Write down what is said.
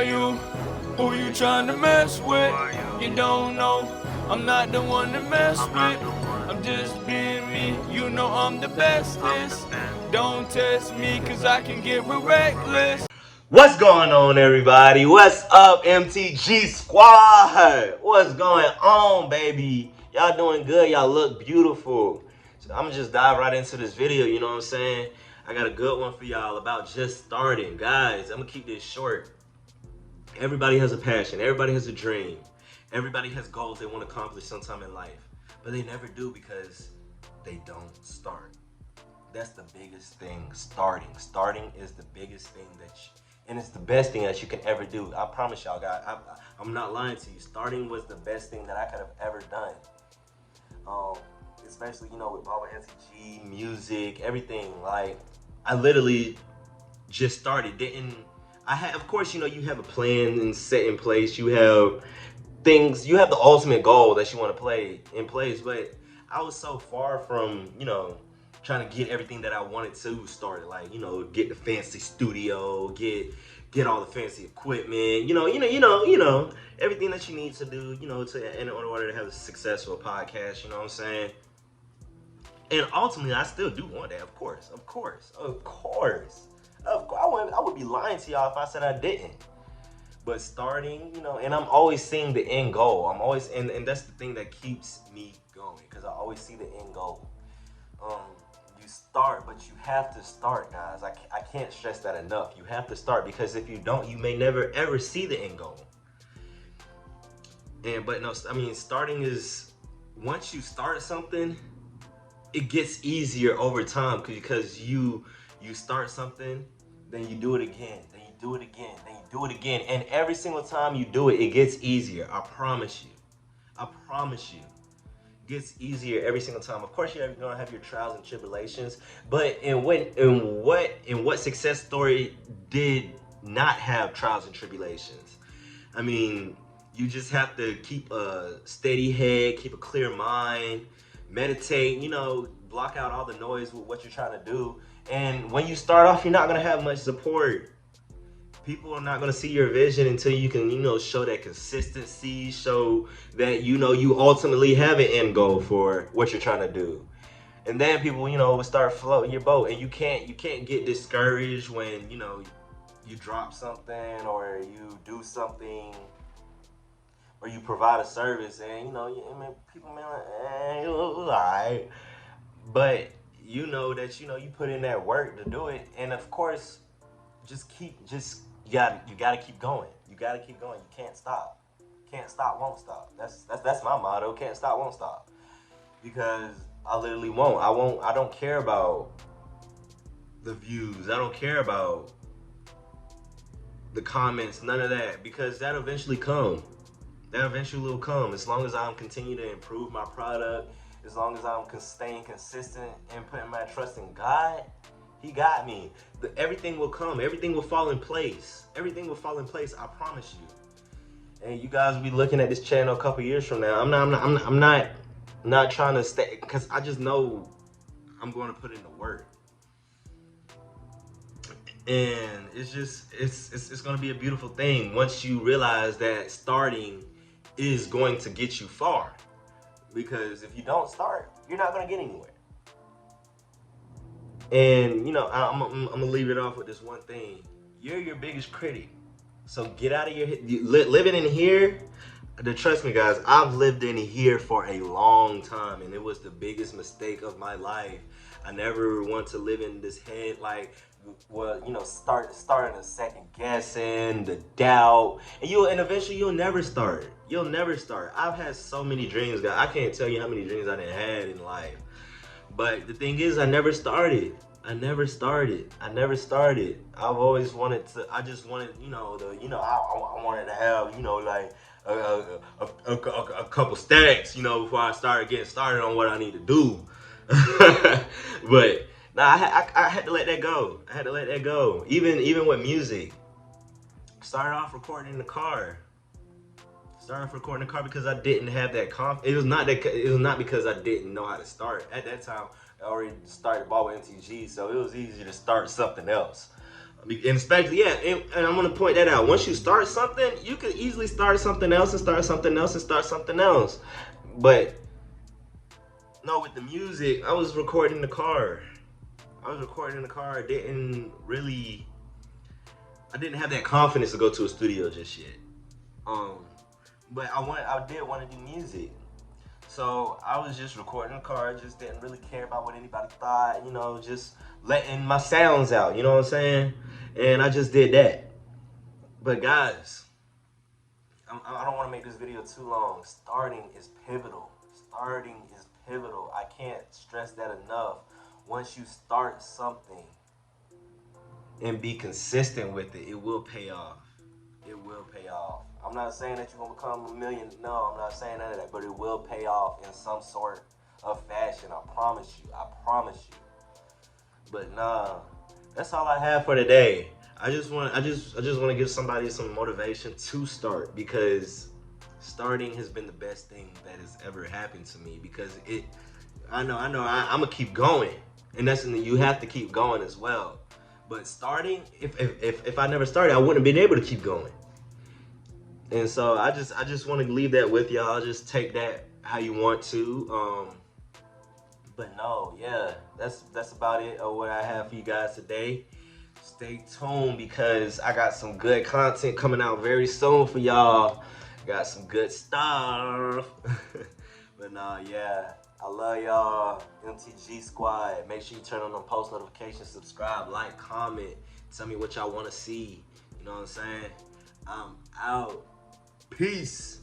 are you? Who you trying to mess with? You don't know, I'm not the one to mess with. I'm just being me, you know I'm the bestest. Don't test me, cause I can get real reckless. What's going on, everybody? What's up, MTG Squad? What's going on, baby? Y'all doing good? Y'all look beautiful. So I'm gonna just dive right into this video, you know what I'm saying? I got a good one for y'all about just starting. Guys, I'm gonna keep this short. Everybody has a passion. Everybody has a dream. Everybody has goals they want to accomplish sometime in life. But they never do because they don't start. That's the biggest thing, starting. Starting is the biggest thing and it's the best thing that you can ever do. I promise y'all, guys, I'm not lying to you. Starting was the best thing that I could have ever done. Especially, with Baba NTG, music, everything. Like, I literally just started. Of course, you have a plan and set in place. You have things, you have the ultimate goal that you want to play in place. But I was so far from, trying to get everything that I wanted to started, like, get the fancy studio, get all the fancy equipment, everything that you need to do, in order to have a successful podcast, you know what I'm saying? And ultimately, I still do want that, of course. I would be lying to y'all if I said I didn't. But starting, and I'm always seeing the end goal. And that's the thing that keeps me going, because I always see the end goal. You start, but you have to start, guys. I can't stress that enough. You have to start, because if you don't, you may never ever see the end goal. Starting is, once you start something, it gets easier over time, because you start something, then you do it again, then you do it again, then you do it again, and every single time you do it, it gets easier. I promise you. Gets easier every single time. Of course, you're gonna have your trials and tribulations, but in what success story did not have trials and tribulations? I mean, you just have to keep a steady head, keep a clear mind, meditate, block out all the noise with what you're trying to do. And when you start off, you're not gonna have much support. People are not going to see your vision until you can, show that consistency, show that, you ultimately have an end goal for what you're trying to do. And then people, will start floating your boat, and you can't get discouraged when, you drop something, or you do something, or you provide a service, and, people may like, all right. But you know that, you put in that work to do it. And of course, you gotta keep going. You gotta keep going. You can't stop. Can't stop, won't stop. That's my motto. Can't stop, won't stop. Because I literally won't. I don't care about the views. I don't care about the comments. None of that. Because that eventually come. That eventually will come. As long as I'm continue to improve my product. As long as I'm staying consistent and putting my trust in God. He got me. Everything will come. Everything will fall in place. Everything will fall in place. I promise you. And you guys will be looking at this channel a couple years from now. I'm not trying to stay, because I just know I'm going to put in the work. And it's going to be a beautiful thing once you realize that starting is going to get you far. Because if you don't start, you're not going to get anywhere. And, I'm going to leave it off with this one thing. You're your biggest critic. So get out of your head. Living in here, trust me, guys, I've lived in here for a long time. And it was the biggest mistake of my life. I never want to live in this head, like, starting to second guessing, the doubt. And eventually you'll never start. You'll never start. I've had so many dreams, guys. I can't tell you how many dreams I done had in life. But the thing is, I never started. I've always wanted to. I just wanted, I wanted to have, like a couple stacks, before I started getting started on what I need to do. But I had to let that go. Even with music. Started off recording in the car. Because I didn't have that confidence. It was not because I didn't know how to start. At that time, I already started Baba NTG, so it was easy to start something else. And especially, yeah, and I'm gonna point that out. Once you start something, you can easily start something else and start something else and start something else. But no, with the music, I was recording in the car. I didn't have that confidence to go to a studio just yet. But I did want to do music. So I was just recording in the car, just didn't really care about what anybody thought, just letting my sounds out, you know what I'm saying? And I just did that. But guys, I don't want to make this video too long. Starting is pivotal. I can't stress that enough. Once you start something and be consistent with it, it will pay off. I'm not saying that you're gonna become a million. No, I'm not saying none of that. But it will pay off in some sort of fashion. I promise you. But nah, that's all I have for today. I just want to give somebody some motivation to start, because starting has been the best thing that has ever happened to me. Because I'm gonna keep going, and that's something you have to keep going as well. But starting, if I never started, I wouldn't have been able to keep going. And so I just want to leave that with y'all. Just take that how you want to. But no, yeah, that's about it of what I have for you guys today. Stay tuned, because I got some good content coming out very soon for y'all. Got some good stuff. But no, yeah, I love y'all. MTG Squad. Make sure you turn on the post notifications, subscribe, like, comment. Tell me what y'all want to see. You know what I'm saying? I'm out. Peace.